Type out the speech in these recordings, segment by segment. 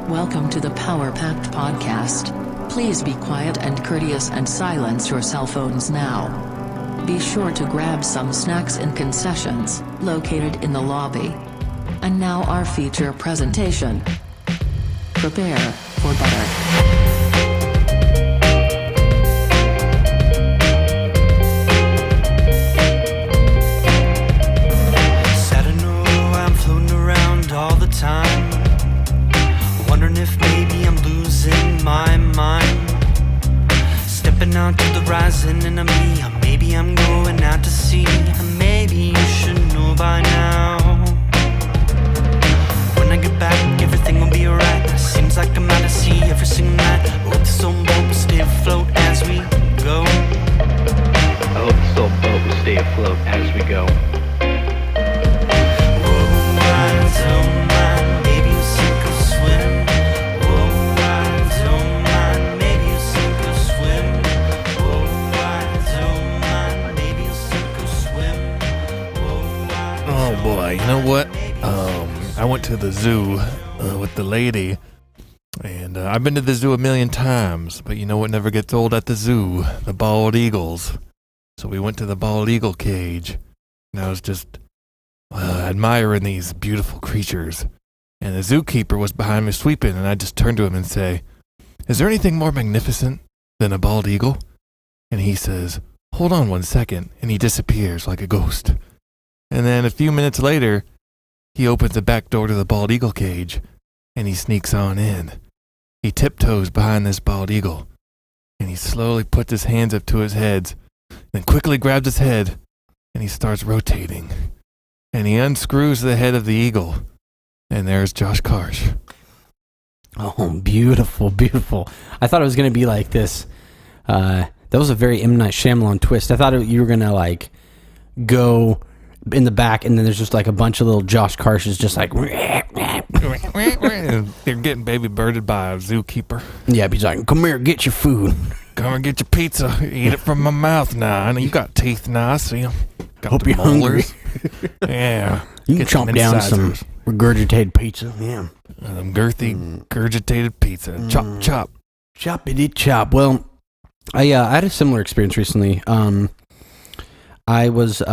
Welcome to the Power Packed Podcast. Please be quiet and courteous and silence your cell phones now. Be sure to grab some snacks and concessions, located in the lobby. And now our feature presentation. Prepare for better. Time, wondering if maybe I'm losing my mind. Stepping out to the rising enemy, or maybe I'm going out to sea. Maybe you should know by now. When I get back, everything will be alright. Seems like I'm out to sea every single night. I hope this old boat will stay afloat as we go. I hope this old boat will stay afloat as we go. Oh boy, you know what? I went to the zoo with the lady, and I've been to the zoo a million times, but you know what never gets old at the zoo? The bald eagles. So we went to the bald eagle cage, and I was just admiring these beautiful creatures. And the zookeeper was behind me sweeping, and I just turned to him and say, "Is there anything more magnificent than a bald eagle?" And he says, "Hold on 1 second," and he disappears like a ghost. And then a few minutes later, he opens the back door to the bald eagle cage, and he sneaks on in. He tiptoes behind this bald eagle, and he slowly puts his hands up to his head, then quickly grabs his head, and he starts rotating. And he unscrews the head of the eagle, and there's Josh Karsh. Oh, beautiful, beautiful. I thought it was going to be like this. That was a very M. Night Shyamalan twist. I thought you were going to, go in the back, and then there's just, a bunch of little Josh Karshes just like... They're getting baby birded by a zookeeper. Yeah, he's like, "Come here, get your food. Come and get your pizza. Eat it from my mouth now. I know you got teeth now. I see them. Got Hope the you're hungry." Yeah. You can chomp down some regurgitated pizza. Yeah. Them girthy, gurgitated pizza. Chop, chop. Choppity chop. Well, I had a similar experience recently. I was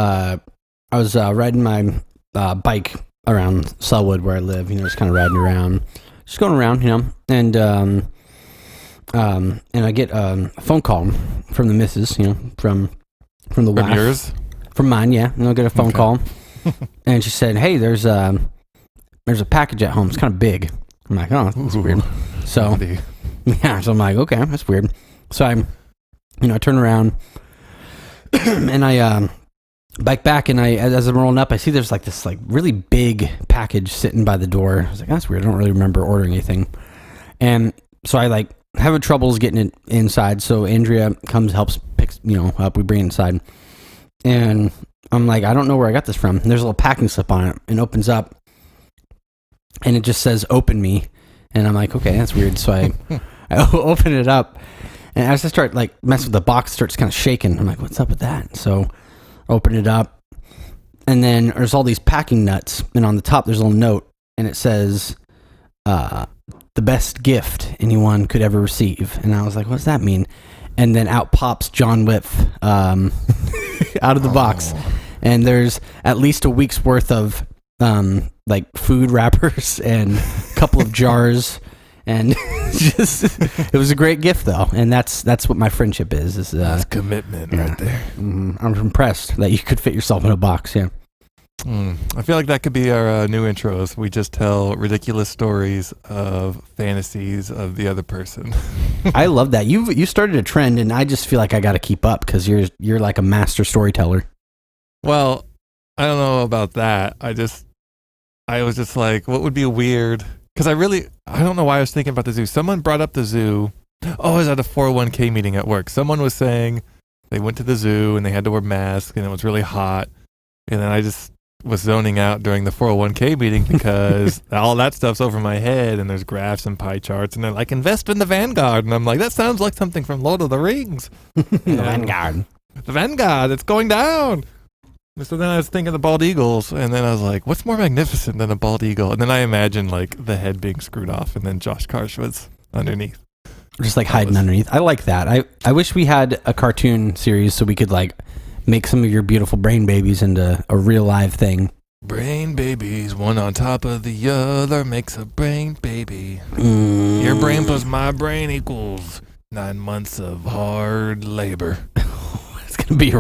riding my bike around Sellwood where I live. Just kind of riding around, just going around. And I get a phone call from the missus. From the wife. From yours? From mine, yeah. And I'll get a phone call, and she said, "Hey, there's a package at home. It's kind of big." I'm like, "Oh, that's weird." So, yeah. So I'm like, "Okay, that's weird." So I turn around, and I bike back, and as I'm rolling up, I see there's this really big package sitting by the door. I was like, "That's weird. I don't really remember ordering anything." And so I having troubles getting it inside. So Andrea comes, helps pick up. We bring it inside. And I'm like, I don't know where I got this from. And there's a little packing slip on it, and opens up, and it just says "Open me," and I'm like, okay, that's weird. So I open it up, and as I start messing with the box, it starts kind of shaking. I'm like, what's up with that? So I open it up, and then there's all these packing nuts, and on the top there's a little note, and it says, "The best gift anyone could ever receive." And I was like, what does that mean? And then out pops John Whiff out of the box. And there's at least a week's worth of food wrappers and a couple of jars. And it was a great gift, though. And that's what my friendship is. That's commitment right there. I'm impressed that you could fit yourself in a box, yeah. I feel like that could be our new intros. We just tell ridiculous stories of fantasies of the other person. I love that. You started a trend, and I just feel like I got to keep up because you're like a master storyteller. Well, I don't know about that. I was just like, what would be weird? Because I don't know why I was thinking about the zoo. Someone brought up the zoo. Oh, I was at a 401k meeting at work. Someone was saying they went to the zoo and they had to wear masks and it was really hot. And then I just was zoning out during the 401k meeting because all that stuff's over my head and there's graphs and pie charts and they're like, invest in the Vanguard. And I'm like, that sounds like something from Lord of the Rings. The Vanguard. The Vanguard, it's going down. So then I was thinking the bald eagles, and then I was like, what's more magnificent than a bald eagle? And then I imagined like the head being screwed off, and then Josh Karshwitz underneath. Just like hiding underneath. I like that. I wish we had a cartoon series so we could like make some of your beautiful brain babies into a real live thing. Brain babies, one on top of the other makes a brain baby. Your brain plus my brain equals 9 months of hard labor. It's going to be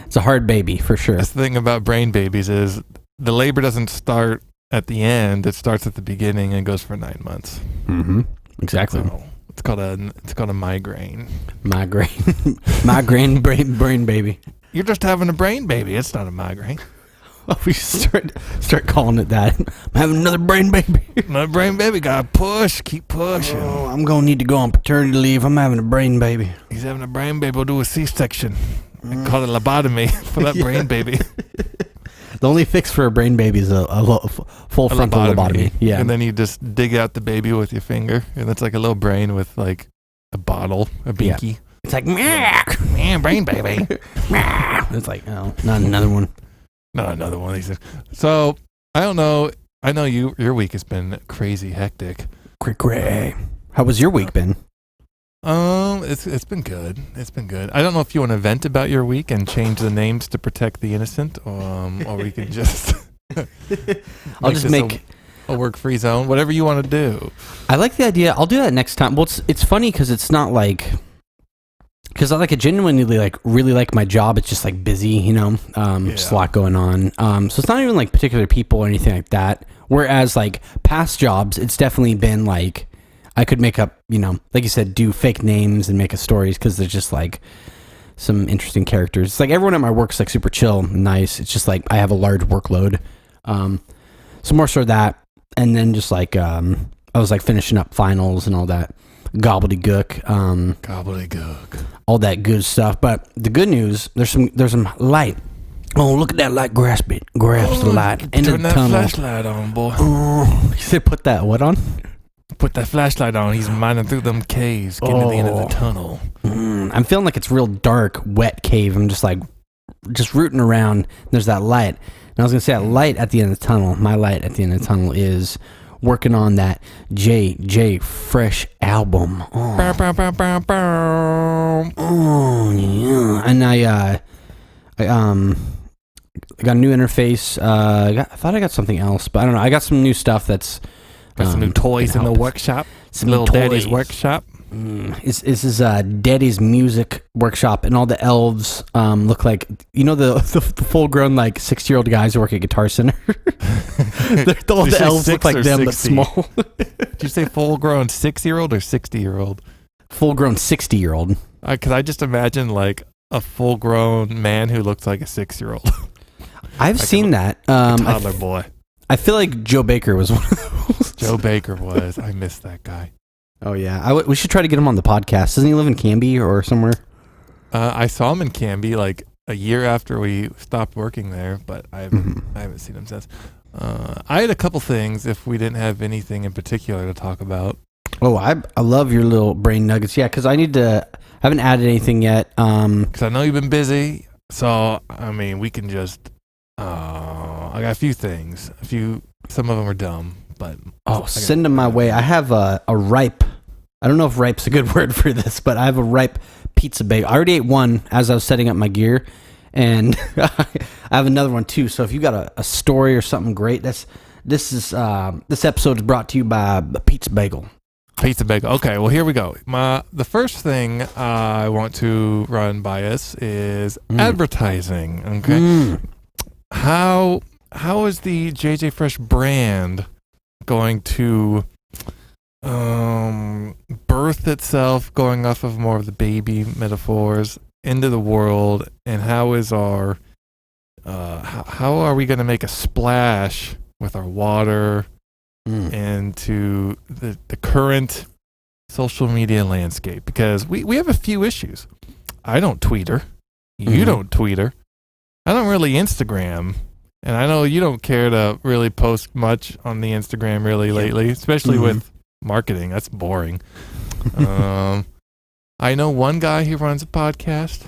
it's a hard baby for sure. That's the thing about brain babies is the labor doesn't start at the end. It starts at the beginning and goes for 9 months. Mm-hmm. Exactly. So it's called a migraine. Migraine brain baby. You're just having a brain baby. It's not a migraine. Oh, we should start calling it that. I'm having another brain baby. Another brain baby. Gotta push. Keep pushing. Oh, I'm going to need to go on paternity leave. I'm having a brain baby. He's having a brain baby. We'll do a C-section. I call it lobotomy for that brain baby. The only fix for a brain baby is a full frontal lobotomy. Yeah. And then you just dig out the baby with your finger. And it's like a little brain with like a bottle, a binky. Yeah. It's like, man, brain baby. It's like, oh, not another one. Not another one. So, I don't know. I know your week has been crazy hectic. Cray. How was your week been? It's been good. It's been good. I don't know if you want to vent about your week and change the names to protect the innocent, or we can just. I'll just make a work-free zone. Whatever you want to do. I like the idea. I'll do that next time. Well, it's funny because it's not like. Because I genuinely really like my job. It's just like busy, just a lot going on. So it's not even like particular people or anything like that. Whereas like past jobs, it's definitely been like I could make up, like you said, do fake names and make up stories because there's just like some interesting characters. It's like everyone at my work's like super chill, and nice. It's just like I have a large workload. So more so that, and then just like I was like finishing up finals and all that. Gobbledygook, all that good stuff. But the good news, there's some light. Oh, look at that light! Grasp the light. Into Turn the that tunnel. flashlight on, boy. Oh, you said put that what on? Put that flashlight on. He's mining through them caves, getting to the end of the tunnel. I'm feeling like it's real dark, wet cave. I'm just rooting around. There's that light. And I was gonna say that light at the end of the tunnel. My light at the end of the tunnel is working on that J Fresh album. Oh, yeah. And I got a new interface. I thought I got something else, but I don't know. I got some new stuff that's got some new toys in the workshop. Some little toys. daddy's workshop. This is Daddy's music workshop, and all the elves look like the full grown like 6-year-old guys who work at Guitar Center. All the elves look like them, 60? but small. Did you say full grown 6-year-old or 60-year-old? Full grown 60-year-old. Because I just imagine like a full grown man who looks like a 6-year-old. I've seen that. A toddler boy. I feel like Joe Baker was one of those. Joe Baker was. I miss that guy. Oh yeah, we should try to get him on the podcast. Doesn't he live in Canby or somewhere? I saw him in Canby like a year after we stopped working there, but I haven't seen him since. I had a couple things if we didn't have anything in particular to talk about. Oh, I love your little brain nuggets. Yeah, because I haven't added anything yet. Because I know you've been busy, so I mean we can just. I got a few things. Some of them are dumb, but send them my way. I have a ripe. I don't know if ripe's a good word for this, but I have a ripe pizza bagel. I already ate one as I was setting up my gear, and I have another one too. So if you got a story or something great, this episode is brought to you by Pizza Bagel. Pizza Bagel. Okay, well here we go. The first thing I want to run by us is advertising. Okay, how is the JJ Fresh brand going to birth itself, going off of more of the baby metaphors into the world, and how is our how are we going to make a splash with our water into the current social media landscape? Because we have a few issues. I don't tweeter. You don't tweeter. I don't really Instagram. And I know you don't care to really post much on the Instagram lately, especially with marketing. That's boring. I know one guy who runs a podcast.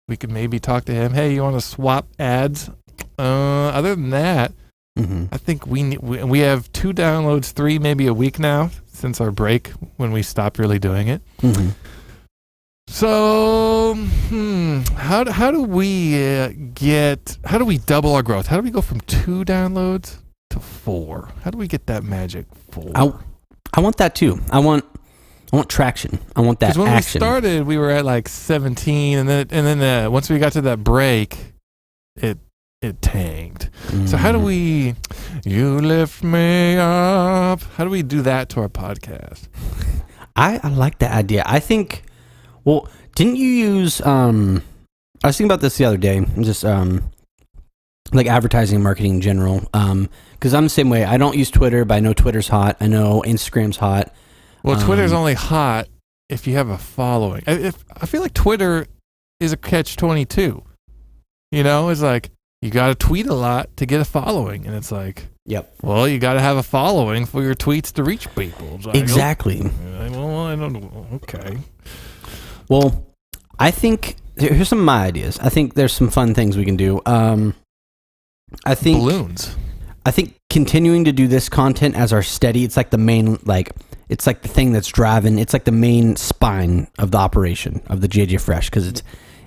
we could maybe talk to him. Hey, you want to swap ads? Other than that, I think we have 2 downloads, 3 maybe a week now since our break when we stopped really doing it. So, how do we double our growth? How do we go from 2 downloads to 4? How do we get that magic 4? I want that too. I want traction. I want that action. Because when we started, we were at like 17, and then once we got to that break, it tanked. So how do we? You lift me up. How do we do that to our podcast? I like that idea. I think. Well, didn't you use? I was thinking about this the other day. Just like advertising and marketing in general. Because I'm the same way. I don't use Twitter, but I know Twitter's hot. I know Instagram's hot. Well, Twitter's only hot if you have a following. I feel like Twitter is a catch-22. You know, it's like you got to tweet a lot to get a following, and it's like, yep. Well, you got to have a following for your tweets to reach people. It's like, exactly. Well, I don't know. Okay. Well, I think here's some of my ideas. I think there's some fun things we can do. I think balloons. I think continuing to do this content as our steady. It's like the main, it's like the thing that's driving. It's like the main spine of the operation of the JJ Fresh because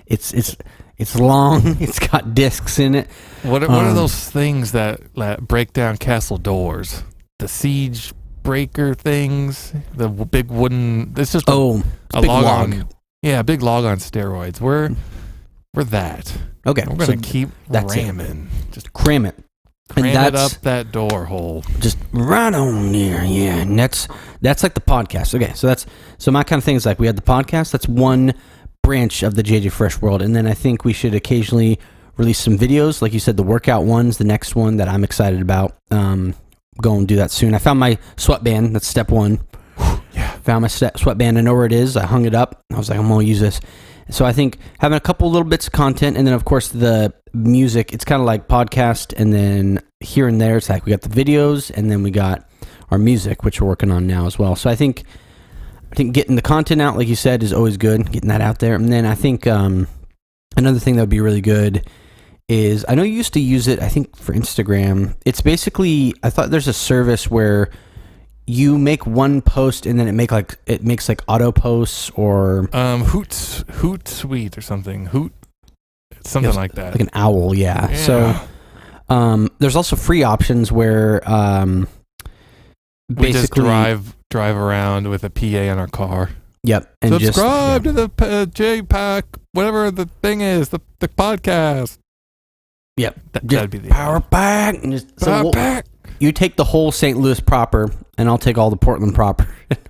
it's long. It's got discs in it. What are those things that break down castle doors? The siege breaker things. The big wooden. It's just a big log. Yeah, a big log on steroids. We're that. Okay, we're gonna keep ramming. Just cram it. Cram it up that door hole. Just right on there, yeah. And that's like the podcast. Okay, so my kind of thing is like we had the podcast. That's one branch of the JJ Fresh world, and then I think we should occasionally release some videos, like you said, the workout ones. The next one that I'm excited about. Go and do that soon. I found my sweatband. That's step 1. Yeah, found my sweatband. I know where it is. I hung it up. I was like, I'm gonna use this. So I think having a couple little bits of content, and then of course the music. It's kind of like podcast, and then here and there, it's like we got the videos, and then we got our music, which we're working on now as well. So I think getting the content out, like you said, is always good. Getting that out there, and then I think another thing that would be really good is I know you used to use it. I think for Instagram, it's basically I thought there's a service where you make one post and then it makes like auto posts or Hootsuite or something. Like that. Like an owl, yeah. So there's also free options where we just drive around with a PA in our car. Yep. And subscribe to the JPack, whatever the thing is, the podcast. Yep. That'd be the Power Pack. Power Pack. You take the whole St. Louis proper, and I'll take all the Portland proper.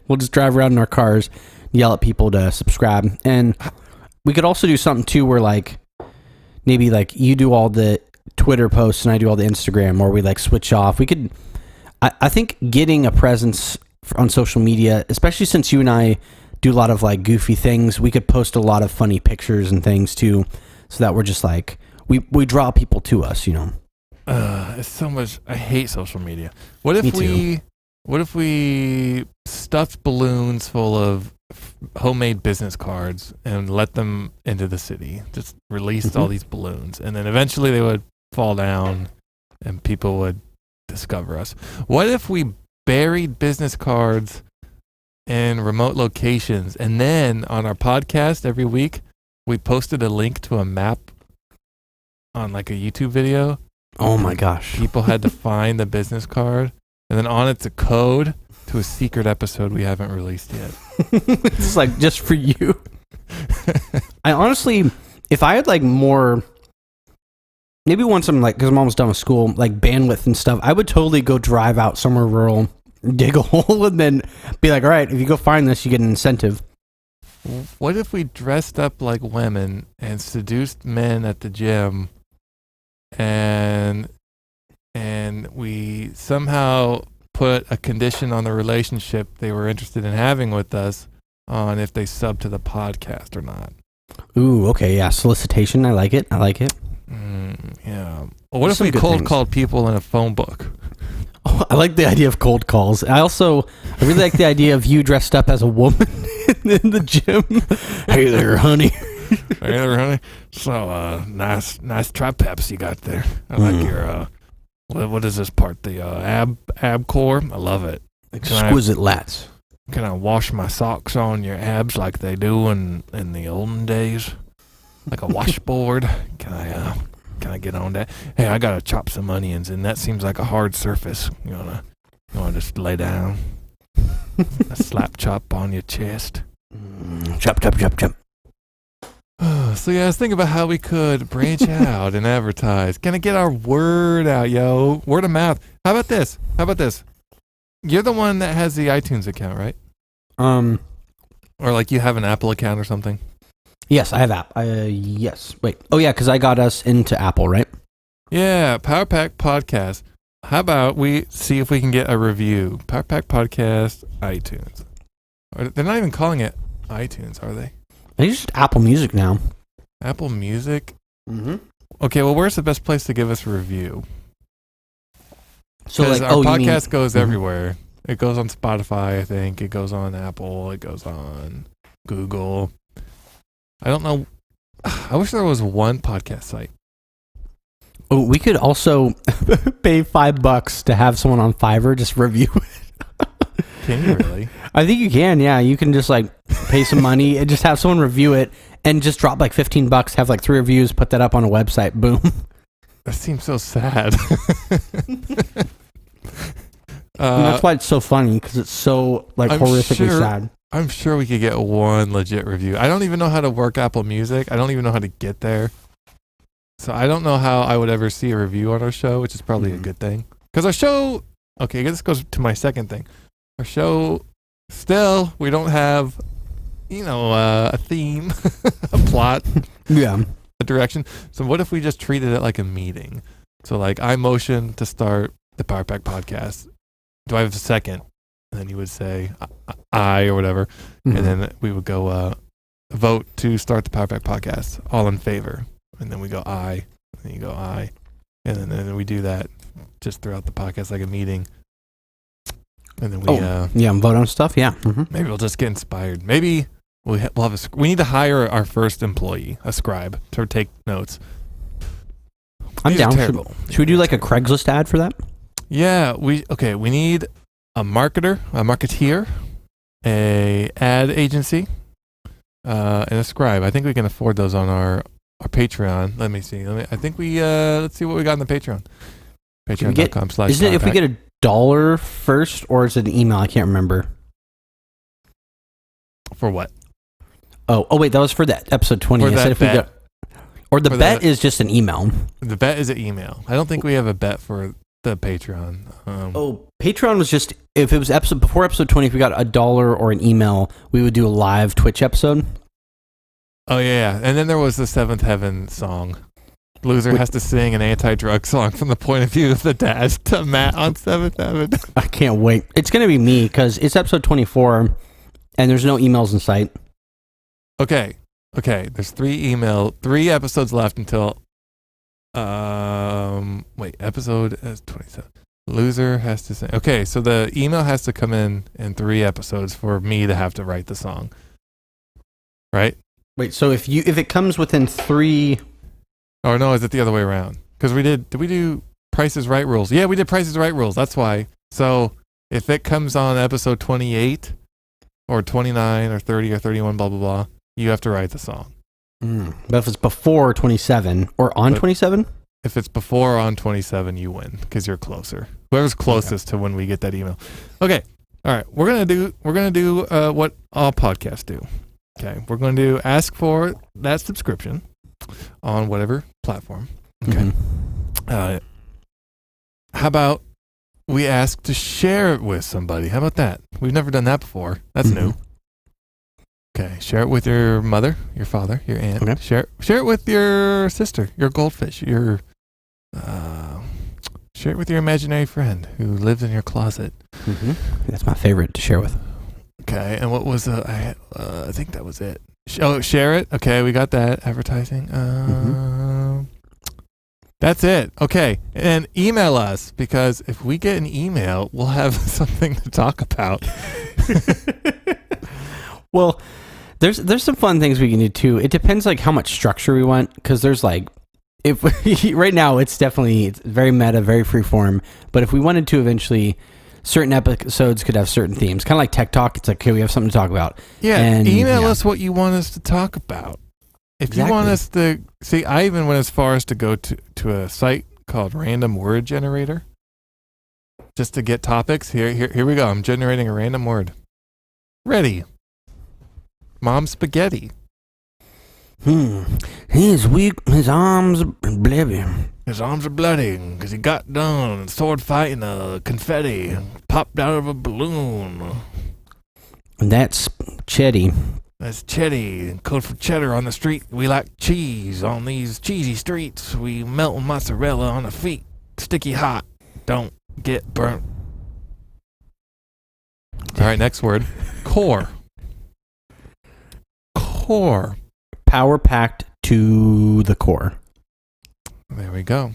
We'll just drive around in our cars, yell at people to subscribe. And we could also do something, too, where, like, maybe, like, you do all the Twitter posts and I do all the Instagram, or we, like, switch off. We could... I think getting a presence on social media, especially since you and I do a lot of, like, goofy things, we could post a lot of funny pictures and things, too, so that we're just, like... We draw people to us, you know. It's so much. I hate social media. What if we stuffed balloons full of homemade business cards and let them into the city? Just released all these balloons, and then eventually they would fall down, and people would discover us. What if we buried business cards in remote locations, and then on our podcast every week we posted a link to a map on like a YouTube video? Oh my gosh. People had to find the business card, and then on it's a code to a secret episode we haven't released yet. It's like just for you. I honestly, if I had like more, maybe once I'm like, because I'm almost done with school, like bandwidth and stuff, I would totally go drive out somewhere rural, dig a hole, and then be like, all right, if you go find this, you get an incentive. What if we dressed up like women and seduced men at the gym, and we somehow put a condition on the relationship they were interested in having with us on if they sub to the podcast or not? Ooh, okay, yeah, solicitation. I like it. Yeah. Well, what if we called people in a phone book? Oh, I like the idea of cold calls. I really like the idea of you dressed up as a woman in the gym. Hey there, honey. Hey there, honey. So, nice tri peps you got there. I like your, what is this part? The ab core? I love it. Exquisite lats. Can I wash my socks on your abs like they do in the olden days? Like a washboard? Can I get on that? Hey, I gotta chop some onions, and that seems like a hard surface. You wanna just lay down, a slap chop on your chest. Chop. So yeah, I was thinking about how we could branch out and advertise. Can I get our word out, yo? Word of mouth. How about this? You're the one that has the iTunes account, right? Or like you have an Apple account or something? Yes, I have app. Yes. Wait. Oh yeah, because I got us into Apple, right? Yeah, Power Pack Podcast. How about we see if we can get a review? Power Pack Podcast, iTunes. They're not even calling it iTunes, are they? It's just Apple Music now. Apple Music? Mm-hmm. Okay, well, where's the best place to give us a review? So like, our podcast goes everywhere. It goes on Spotify, I think. It goes on Apple. It goes on Google. I don't know. I wish there was one podcast site. Oh, we could also pay $5 to have someone on Fiverr just review it. Can you really? I think you can. Yeah, you can just like pay some money and just have someone review it and just drop like $15. Have like 3 reviews. Put that up on a website. Boom. That seems so sad. And that's why it's so funny, because it's so like horrifically sad. I'm sure we could get one legit review. I don't even know how to work Apple Music. I don't even know how to get there. So I don't know how I would ever see a review on our show, which is probably a good thing. Because our show, okay, this goes to my second thing. Our show, still, we don't have, a theme, a plot, Yeah. a direction. So what if we just treated it like a meeting? So like I motion to start the Power Pack Podcast. Do I have a second? And then you would say I or whatever. Mm-hmm. And then we would go vote to start the Power Pack Podcast. All in favor. And then we go aye. And then you go aye. And then we do that just throughout the podcast like a meeting. And then we vote on stuff. Yeah. Mm-hmm. Maybe we'll just get inspired. Maybe we'll have we need to hire our first employee, a scribe, to take notes. I'm These down. Should we do like a Craigslist ad for that? Yeah, we need a marketeer, a ad agency, and a scribe. I think we can afford those on our Patreon. Let me see. I think let's see what we got on the Patreon. Patreon.com/. Isn't it if we get $1 first, or is it an email? I can't remember. For what? Oh wait, that was for that episode 20. I said if bet. We got, bet is just an email. The bet is an email. I don't think we have a bet for the Patreon. Patreon was just, if it was before episode 20, if we got $1 or an email, we would do a live Twitch episode. Oh yeah, and then there was the Seventh Heaven song. Loser has to sing an anti-drug song from the point of view of the dad to Matt on Seventh Heaven. I can't wait. It's gonna be me because it's episode 24, and there's no emails in sight. Okay. There's 3 episodes left until. Episode is 27. Loser has to sing. Okay, so the email has to come in 3 episodes for me to have to write the song. Right? Wait, so if it comes within 3. Or no, is it the other way around? Because did we do Price is Right rules? Yeah, we did Price is Right rules. That's why. So if it comes on episode 28 or 29 or 30 or 31, blah, blah, blah, you have to write the song. But if it's before 27 or on 27? If it's before or on 27, you win because you're closer. Whoever's closest to when we get that email. Okay. All right. We're gonna do what all podcasts do. Okay. We're going to ask for that subscription on whatever platform. Okay. Mm-hmm. How about we ask to share it with somebody? How about that? We've never done that before. That's new. Okay, share it with your mother, your father, your aunt. Okay. Share it with your sister, your goldfish, share it with your imaginary friend who lives in your closet. Mm-hmm. That's my favorite to share with. Okay, and what was I think that was it. Share it. Okay, we got that. Advertising. That's it. Okay, and email us, because if we get an email, we'll have something to talk about. Well, There's some fun things we can do too. It depends like how much structure we want, because there's like, if right now it's very meta, very free form. But if we wanted to eventually, certain episodes could have certain themes, kind of like Tech Talk. It's like, okay, we have something to talk about. Yeah, and email us what you want us to talk about. If you want us to see, I even went as far as to go to a site called Random Word Generator, just to get topics. Here we go. I'm generating a random word. Ready. Mom spaghetti. He's weak. His arms bloody. His arms are bloody because he got done sword fighting confetti popped out of a balloon. That's Chetty. That's Chetty. Code for cheddar on the street. We like cheese on these cheesy streets. We melt mozzarella on the feet. Sticky hot. Don't get burnt. All right, next word. Core. Core. Power packed to the core. There we go.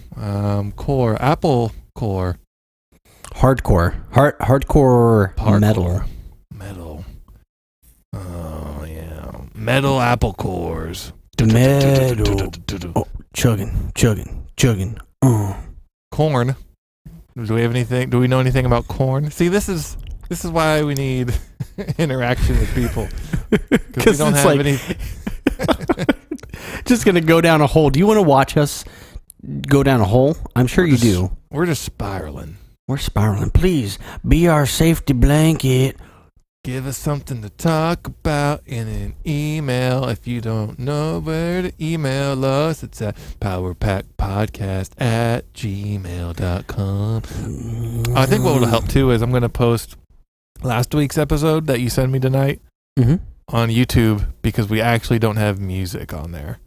Core. Apple core. Hardcore. Hardcore metal. Metal. Oh, yeah. Metal apple cores. Metal. Oh, chugging. Corn. Do we have anything? Do we know anything about corn? See, this is why we need interaction with people. Because we don't have any. Just gonna go down a hole. Do you want to watch us go down a hole? I'm sure you do. We're just spiraling. We're spiraling. Please be our safety blanket. Give us something to talk about in an email. If you don't know where to email us, it's at powerpackpodcast@gmail.com. I think what will help too is I'm going to post last week's episode that you sent me tonight on YouTube, because we actually don't have music on there.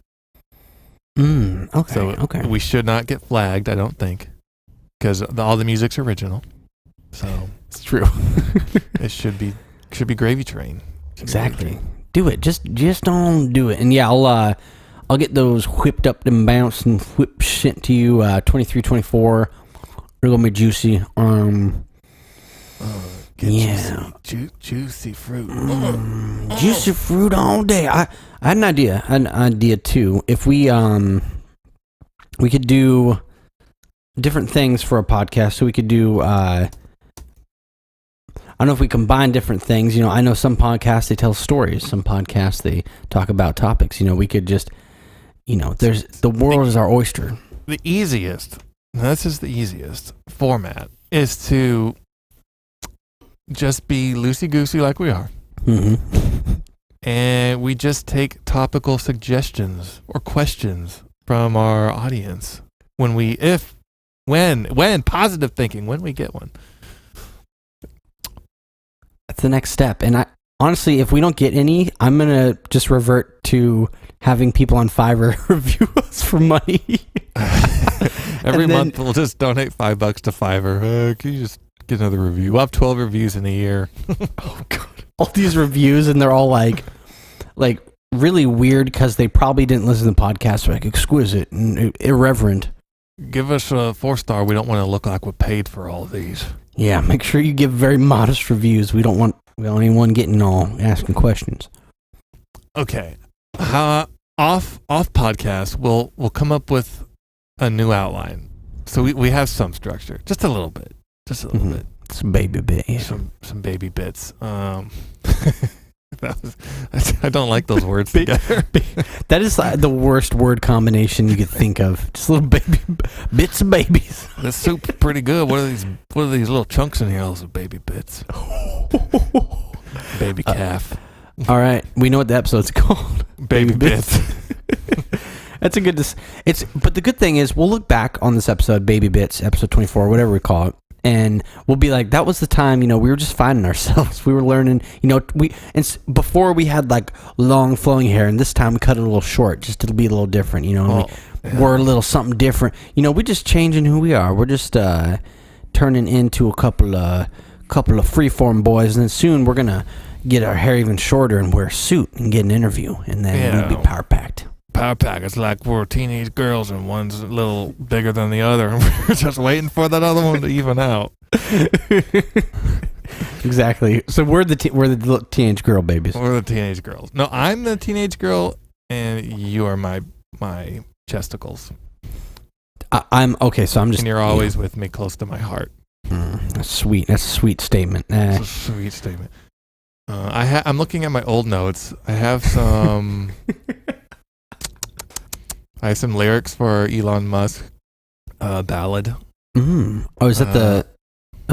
Okay. So we should not get flagged, I don't think, because all the music's original. So it's true. It should be Gravy Train. Exactly. Do it. Just don't do it. And yeah, I'll get those whipped up and bounced and whip sent to you. 23, 24. They're gonna be juicy. Juicy fruit. Juicy fruit all day. I had an idea too. If we could do different things for a podcast. So we could do I don't know if we combine different things. You know, I know some podcasts, they tell stories. Some podcasts, they talk about topics. You know, we could just, the world is our oyster. The easiest format is to just be loosey-goosey like we are. And we just take topical suggestions or questions from our audience when positive thinking, when we get one. That's the next step. And honestly, if we don't get any, I'm going to just revert to having people on Fiverr review us for money. Every month we'll just donate $5 to Fiverr. Can you just get another review? We'll have 12 reviews in a year. Oh, God. All these reviews, and they're all like really weird because they probably didn't listen to the podcast. They're like exquisite and irreverent. Give us a 4-star. We don't want to look like we paid for all of these. Yeah, make sure you give very modest reviews. We don't want anyone getting all asking questions. Okay. Off podcast, we'll come up with a new outline. So we have some structure. Just a little bit. Bit. Some baby bits. Some baby bits. I don't like those words together. That is the worst word combination you could think of. Just little baby bits of babies. This soup's pretty good. What are these little chunks in here? Those are baby bits. Baby calf. All right, we know what the episode's called. Baby bits. That's a good. But the good thing is, we'll look back on this episode, Baby Bits, episode 24, whatever we call it, and we'll be like, that was the time, we were just finding ourselves. We were learning, before we had like long flowing hair, and this time we cut it a little short, just to be a little different, we're a little something different. We're just changing who we are. We're just turning into a couple of freeform boys, and then soon we're gonna get our hair even shorter and wear a suit and get an interview, and then we'll be power packed. Power pack. It's like we're teenage girls and one's a little bigger than the other, and we're just waiting for that other one to even out. Exactly. So we're the little teenage girl babies. We're the teenage girls. No, I'm the teenage girl, and you are my chesticles. I'm okay. So I'm just. And you're always with me, close to my heart. That's sweet. That's a sweet statement. That's a sweet statement. I'm looking at my old notes. I have some. I have some lyrics for Elon Musk ballad. Oh, is that the?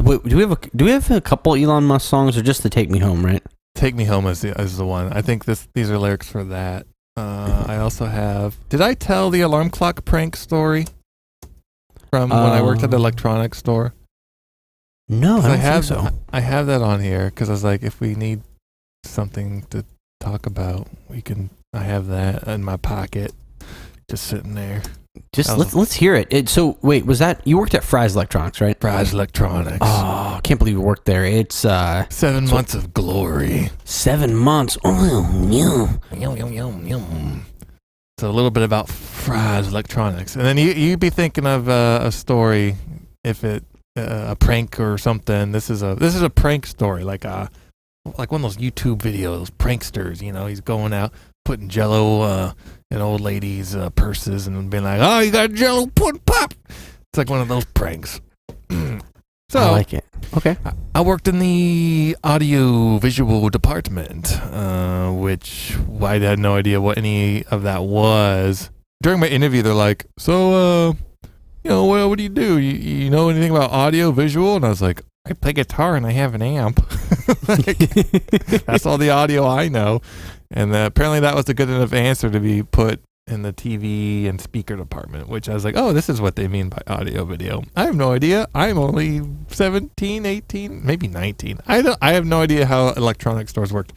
Wait, do we have a couple Elon Musk songs, or just the "Take Me Home"? Right. "Take Me Home" is the one. I think these are lyrics for that. I also have. Did I tell the alarm clock prank story from when I worked at the electronics store? No, I don't think so. I have that on here because I was like, if we need something to talk about, I have that in my pocket, just sitting there. Just let's hear it. So wait, was that you worked at Fry's Electronics, right? Fry's Electronics. Oh, I can't believe you worked there. It's 7 months of glory. 7 months. Oh, yeah. Yum. So a little bit about Fry's Electronics, and then you'd be thinking of a story if it a prank or something. This is a prank story, like one of those YouTube videos, pranksters. He's going out putting Jello in old ladies' purses and being like, "Oh, you got Jello pudding pop." It's like one of those pranks. So I like it. Okay. I worked in the audio visual department, which I had no idea what any of that was. During my interview, they're like, "So, what do you do? You know anything about audio visual?" And I was like, "I play guitar and I have an amp." That's all the audio I know. And apparently that was a good enough answer to be put in the TV and speaker department, which I was like, oh, this is what they mean by audio video. I have no idea. I'm only 17, 18, maybe 19. I have no idea how electronic stores worked.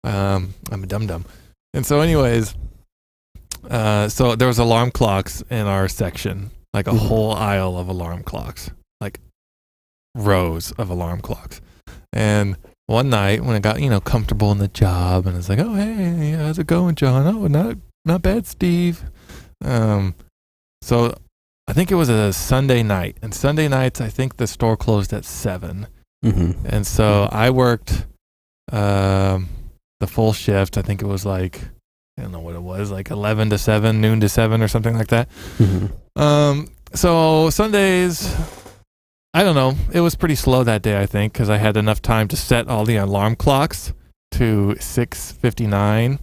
I'm a dum-dum. And so anyways, so there was alarm clocks in our section, like a whole aisle of alarm clocks, like rows of alarm clocks. And one night when I got, comfortable in the job, and I was like, oh, hey, how's it going, John? Oh, not bad, Steve. So I think it was a Sunday night, and Sunday nights, I think the store closed at 7. Mm-hmm. And so I worked the full shift. I think it was like, I don't know what it was, like 11 to 7, noon to 7 or something like that. Mm-hmm. So Sundays, I don't know. It was pretty slow that day, I think, because I had enough time to set all the alarm clocks to 6:59.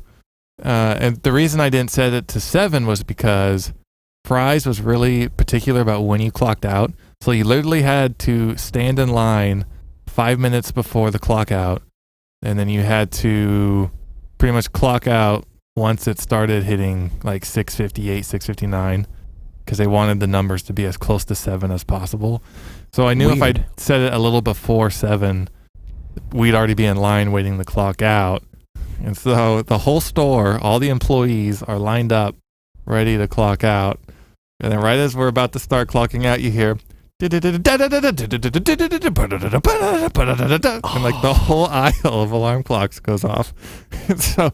And the reason I didn't set it to 7 was because Fry's was really particular about when you clocked out. So you literally had to stand in line 5 minutes before the clock out, and then you had to pretty much clock out once it started hitting like 6:58, 6:59, because they wanted the numbers to be as close to 7 as possible. So I knew if I set it a little before 7, we'd already be in line waiting the clock out. And so the whole store, all the employees are lined up, ready to clock out. And then right as we're about to start clocking out, you hear, and like the whole aisle of alarm clocks goes off. And so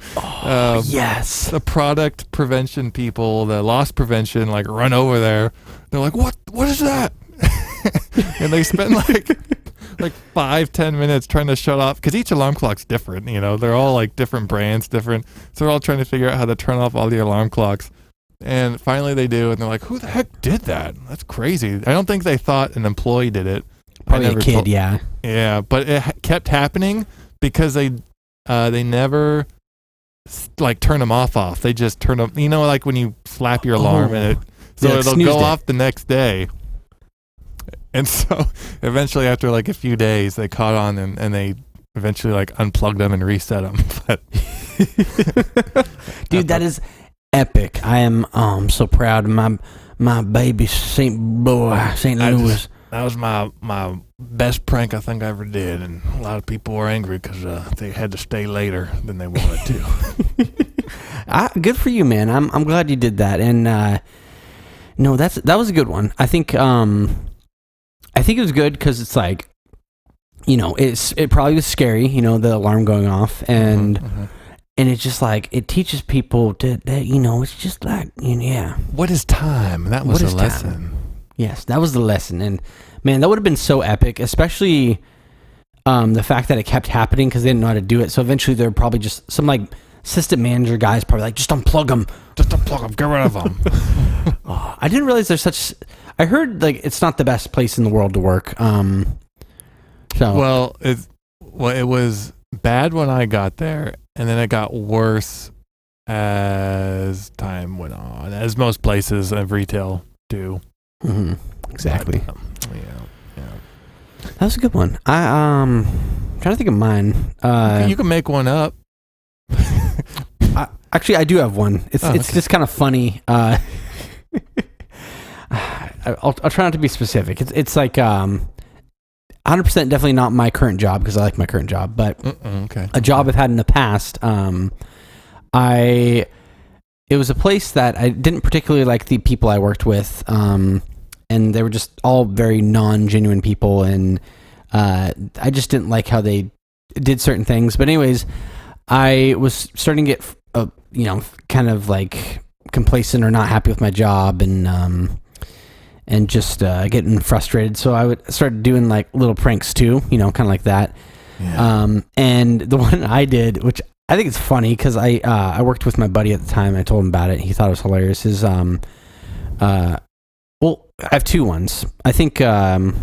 yes, the product prevention people, the loss prevention, like run over there. They're like, what is that? And they spend like 5-10 minutes trying to shut off, because each alarm clock's different. They're all like different brands, different. So they're all trying to figure out how to turn off all the alarm clocks. And finally they do, and they're like, who the heck did that? That's crazy. I don't think they thought an employee did it. Probably a kid, yeah. Yeah, but it kept happening because they never like turn them off. They just turn them, like when you slap your alarm and it'll go off the next day. And so eventually after like a few days they caught on and they eventually like unplugged them and reset them. But dude, that is epic. I am so proud of my baby St. Louis. That was my best prank I think I ever did, and a lot of people were angry because they had to stay later than they wanted to. Good for you, man. I'm glad you did that. And no, that was a good one. I think it was good because it's like, it probably was scary, the alarm going off, and and it's just like it teaches people that it's just like yeah. What is time? That was the lesson. Time? Yes, that was the lesson, and man, that would have been so epic, especially the fact that it kept happening because they didn't know how to do it. So eventually they're probably just some like assistant manager guys probably like, just unplug them. Just unplug them. Get rid of them. I didn't realize there's such... I heard like it's not the best place in the world to work. Well, it was bad when I got there, and then it got worse as time went on, as most places of retail do. Mm-hmm. Exactly. But, yeah. That was a good one. I'm trying to think of mine. You can make one up. Actually, I do have one. It's just kind of funny. I'll try not to be specific. It's like 100% definitely not my current job because I like my current job, but a job I've had in the past. It was a place that I didn't particularly like the people I worked with, and they were just all very non-genuine people, and I just didn't like how they did certain things. But anyways, I was starting to get, kind of like complacent or not happy with my job, and just getting frustrated. So I started doing like little pranks too, kind of like that. Yeah. And the one I did, which I think it's funny because I worked with my buddy at the time. And I told him about it. He thought it was hilarious. Well, I have two ones. I think, actually,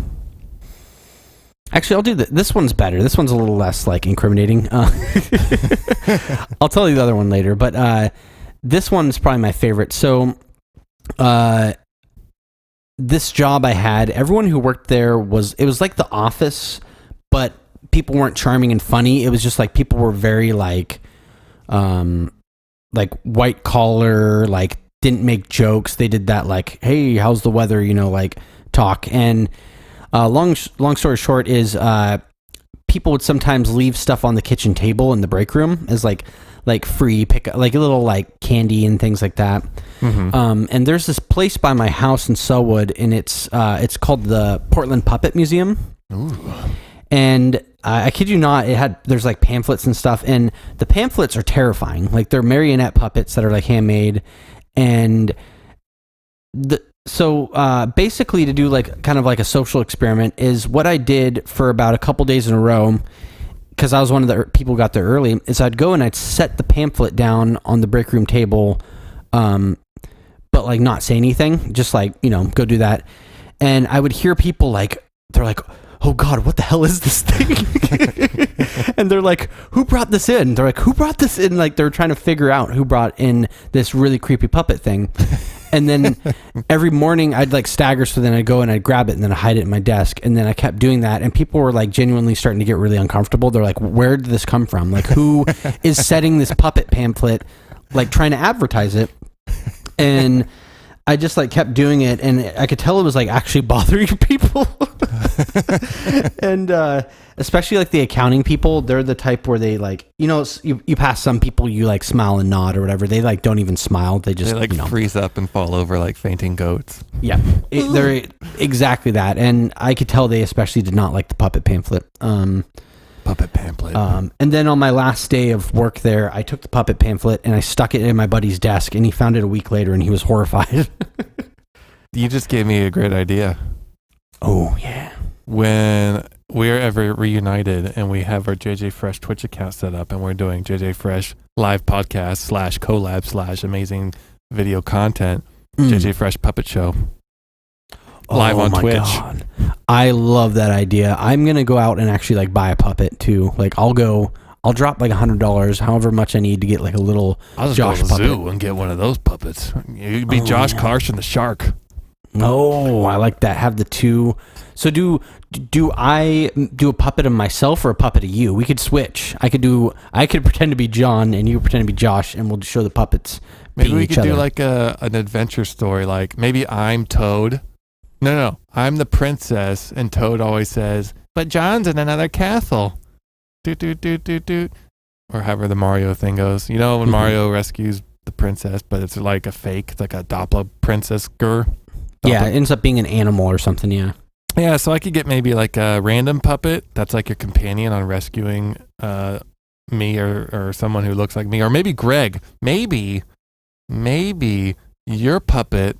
I'll do this one's better. This one's a little less like incriminating. I'll tell you the other one later, but this one's probably my favorite. So, this job I had, everyone who worked there it was like The Office, but people weren't charming and funny. It was just like people were very like white collar, like didn't make jokes. They did that like, hey, how's the weather? Like talk. And long story short is people would sometimes leave stuff on the kitchen table in the break room as like free pick, like a little like candy and things like that. Mm-hmm. And there's this place by my house in Sellwood, and it's called the Portland Puppet Museum. Ooh. And I kid you not, there's like pamphlets and stuff, and the pamphlets are terrifying. Like they're marionette puppets that are like handmade, and so basically to do like kind of like a social experiment is what I did for about a couple days in a row, because I was one of the people who got there early, is I'd go and I'd set the pamphlet down on the break room table, but like not say anything, just like, go do that. And I would hear people like, they're like, oh God, what the hell is this thing? And they're like, who brought this in? They're like, who brought this in? Like they're trying to figure out who brought in this really creepy puppet thing. And then every morning I'd like stagger, so then I'd go and I'd grab it and then I'd hide it in my desk. And then I kept doing that, and people were like genuinely starting to get really uncomfortable. They're like, where did this come from? Like who is setting this puppet pamphlet, like trying to advertise it? And I just like kept doing it, and I could tell it was like actually bothering people. And especially like the accounting people, they're the type where they like, you pass some people, you like smile and nod or whatever. They like don't even smile. They just freeze up and fall over like fainting goats. Yeah, they're exactly that. And I could tell they especially did not like the puppet pamphlet. Puppet pamphlet. And then on my last day of work there, I took the puppet pamphlet and I stuck it in my buddy's desk, and he found it a week later and he was horrified. You just gave me a great idea. Oh, yeah. When we're ever reunited and we have our JJ Fresh Twitch account set up and we're doing JJ Fresh live podcast / collab / amazing video content, JJ Fresh Puppet Show. Live on Twitch. God. I love that idea. I'm going to go out and actually like buy a puppet too. Like I'll drop like $100, however much I need to get like a little Josh go to the puppet. zoo and get one of those puppets. You'd be Josh Carson the shark. Oh, I like that. Have the two. So do I do a puppet of myself or a puppet of you? We could switch. I could pretend to be John and you pretend to be Josh, and we'll show the puppets. Maybe we could do like an adventure story. Like maybe I'm Toad. No, I'm the princess, and Toad always says, "But John's in another castle." Doot doot doot doot doot. Or however the Mario thing goes. When Mario rescues the princess, but it's like a fake. It's like a Doppler princess girl. Yeah, it ends up being an animal or something. Yeah. Yeah, so I could get maybe like a random puppet that's like your companion on rescuing me or someone who looks like me, or maybe Greg. Maybe your puppet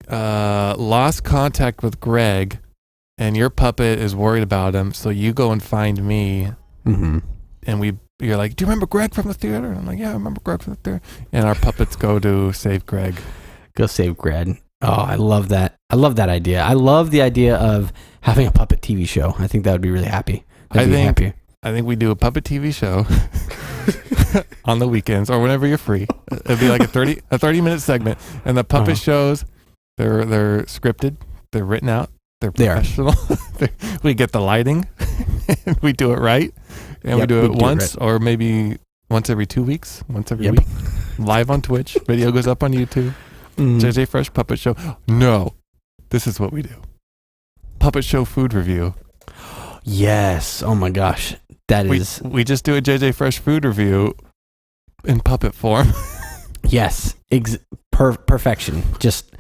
lost contact with Greg, and your puppet is worried about him, so you go and find me, and you're like, do you remember Greg from the theater? And I'm like, yeah, I remember Greg from the theater. And our puppets go to save Greg. Go save Greg. Oh, I love that. I love that idea. I love the idea of having a puppet TV show. I think that would be really happy. I think we do a puppet TV show on the weekends or whenever you're free. It'd be like a 30-minute segment, and the puppet shows, they're scripted, they're written out, they're professional. We get the lighting, and we do it right, and we do it once or maybe once every 2 weeks, once every week, live on Twitch. Video goes up on YouTube. JJ Fresh Puppet Show. No, this is what we do. Puppet Show food review. Yes. Oh my gosh. We just do a JJ Fresh food review in puppet form. Yes. Perfection. Just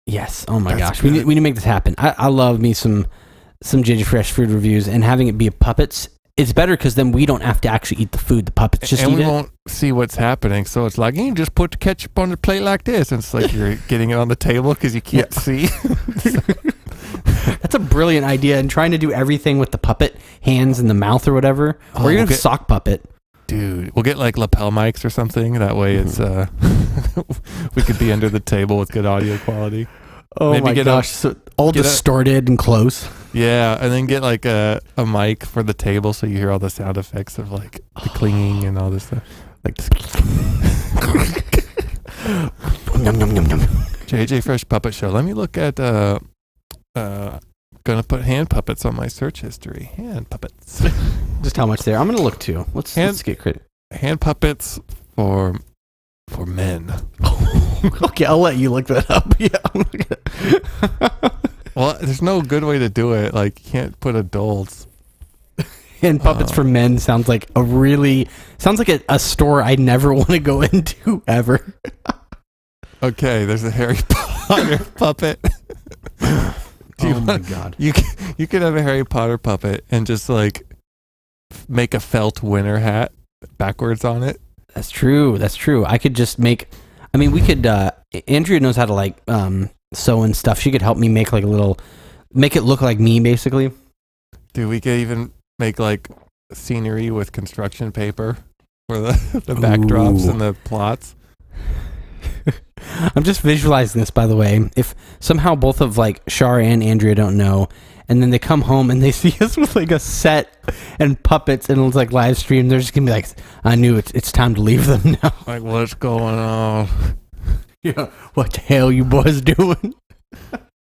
yes. Oh my gosh. We need to make this happen. I love me some JJ Fresh food reviews, and having it be puppets. It's better because then we don't have to actually eat the food. The puppets just eat it. And we won't see what's happening. So it's like, you just put the ketchup on the plate like this. And it's like you're getting it on the table because you can't see. That's a brilliant idea. And trying to do everything with the puppet hands in the mouth or whatever. Or you're going to have sock puppet. Dude, we'll get like lapel mics or something. That way it's we could be under the table with good audio quality. Oh maybe my gosh. So all distorted and close. Yeah, and then get like a mic for the table so you hear all the sound effects of like the clinging and all this stuff. Like this. Yum, yum, yum, yum. JJ Fresh Puppet Show. Let me look at gonna put hand puppets on my search history. Hand puppets. Just how much there. I'm gonna look too. Let's get credit. Hand puppets for men. Okay, I'll let you look that up. Yeah. Well, there's no good way to do it. Like, you can't put adults. And puppets for men sounds like a store I never want to go into ever. Okay, there's a Harry Potter puppet. My God. You could have a Harry Potter puppet and just like make a felt winter hat backwards on it. That's true. I could just make. I mean, we could. Andrea knows how to like sew and stuff. She could help me make like make it look like me, basically. Dude, we could even make like scenery with construction paper for the backdrops and the plots. I'm just visualizing this, by the way. If somehow both of like Shar and Andrea don't know, and then they come home and they see us with like a set and puppets and it's like live stream, they're just gonna be like, I knew it's time to leave them now. Like, what's going on? Yeah, what the hell you boys doing?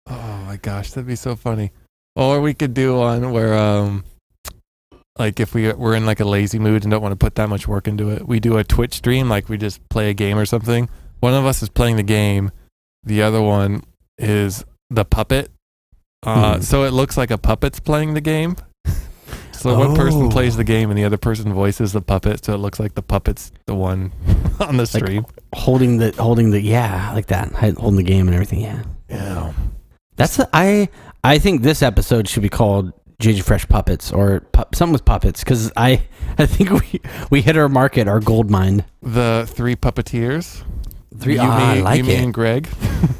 Oh my gosh, that'd be so funny. Or we could do one where like if we're in like a lazy mood and don't want to put that much work into it, we do a Twitch stream, like we just play a game or something. One of us is playing the game, the other one is the puppet. So it looks like a puppet's playing the game. So one person plays the game and the other person voices the puppet, so it looks like the puppet's the one on the stream. Like holding the like that. Holding the game and everything, yeah. Yeah. I think this episode should be called JJ Fresh Puppets or something with puppets, because I think we hit our market, our gold mine. The 3 Puppeteers. I like me and Greg.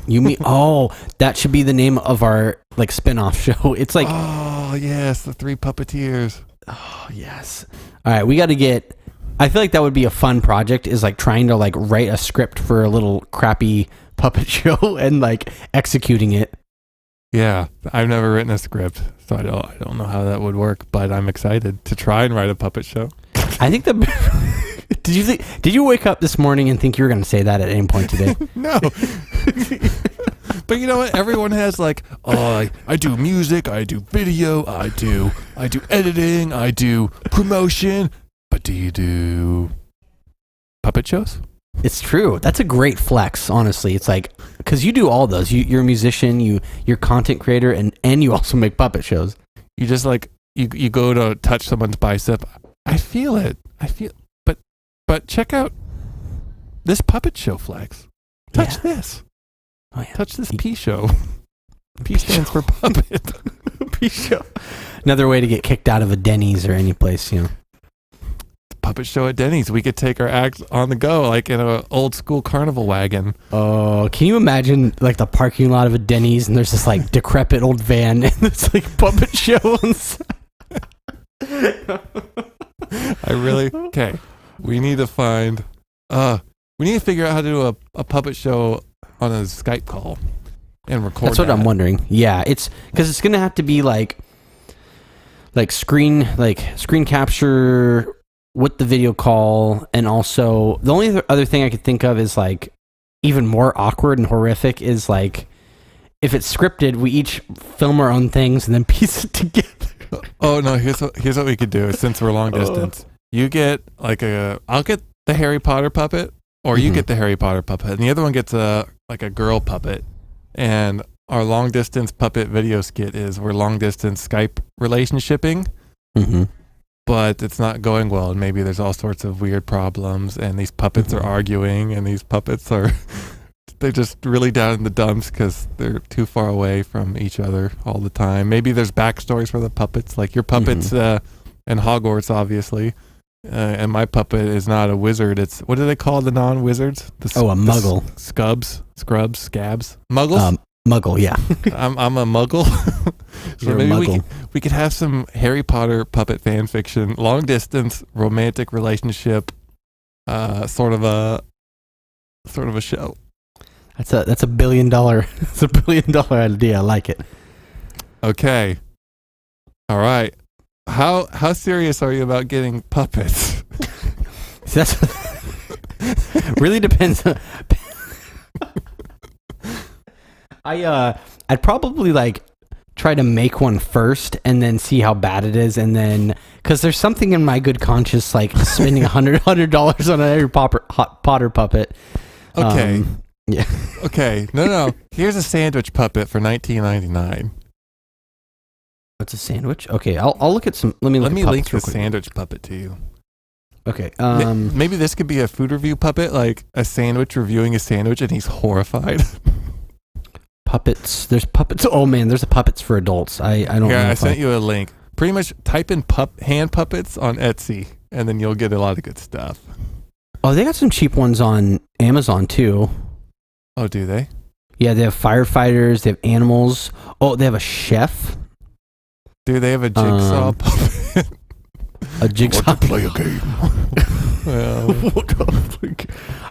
That should be the name of our like spin-off show. It's like, oh yes, the 3 Puppeteers. Oh yes. All right, we got to get. I feel like that would be a fun project. Is like trying to like write a script for a little crappy puppet show and like executing it. Yeah, I've never written a script, so I don't know how that would work, but I'm excited to try and write a puppet show. I think Did you wake up this morning and think you were going to say that at any point today? No. But you know what? Everyone has like, I do music, I do video, I do editing, I do promotion. But do you do puppet shows? It's true. That's a great flex, honestly. It's like, because you do all those. You're a musician, you're content creator, and you also make puppet shows. You just like, you go to touch someone's bicep. I feel it. But check out this puppet show flex. Touch this. Oh, yeah. Touch this P show. P stands for puppet. P show. Another way to get kicked out of a Denny's or any place, you know. puppet show at Denny's. We could take our act on the go, like in an old school carnival wagon. Oh, can you imagine like the parking lot of a Denny's and there's this like decrepit old van and it's like puppet show on Okay. We need to find, we need to figure out how to do a puppet show on a Skype call and record. That's what I'm wondering. Yeah, it's because it's gonna have to be like screen capture with the video call, and also the only other thing I could think of is like even more awkward and horrific is like if it's scripted, we each film our own things and then piece it together. Oh no! Here's what we could do. Since we're long distance, you get I'll get the Harry Potter puppet, or you get the Harry Potter puppet, and the other one gets a girl puppet. And our long distance puppet video skit is we're long distance Skype relationshiping, but it's not going well, and maybe there's all sorts of weird problems, and these puppets are arguing, and these puppets they're just really down in the dumps because they're too far away from each other all the time. Maybe there's backstories for the puppets, like your puppets in Hogwarts, obviously, and my puppet is not a wizard. It's, what do they call the non-wizards? A muggle. Scrubs, scabs, muggles. Muggle, yeah. I'm a muggle. So maybe muggle. we could have some Harry Potter puppet fan fiction, long distance romantic relationship, sort of a show. That's a $1 billion. It's $1 billion idea. I like it. Okay. All right. How serious are you about getting puppets? That's really depends. I'd probably like try to make one first and then see how bad it is, and then because there's something in my good conscience like spending $100 on a Harry Potter puppet. Okay. Yeah. Okay. No. Here's a sandwich puppet for $19.99. What's a sandwich? Okay, I'll look at some. Let me link the sandwich puppet to you. Okay. Maybe this could be a food review puppet, like a sandwich reviewing a sandwich, and he's horrified. Puppets. There's puppets. Oh man, there's a puppets for adults. I don't know. Yeah, I sent you a link. Pretty much type in hand puppets on Etsy, and then you'll get a lot of good stuff. Oh, they got some cheap ones on Amazon too. Oh, do they? Yeah, they have firefighters. They have animals. Oh, they have a chef. Do they have a jigsaw puppet? A jigsaw. Want to play a game?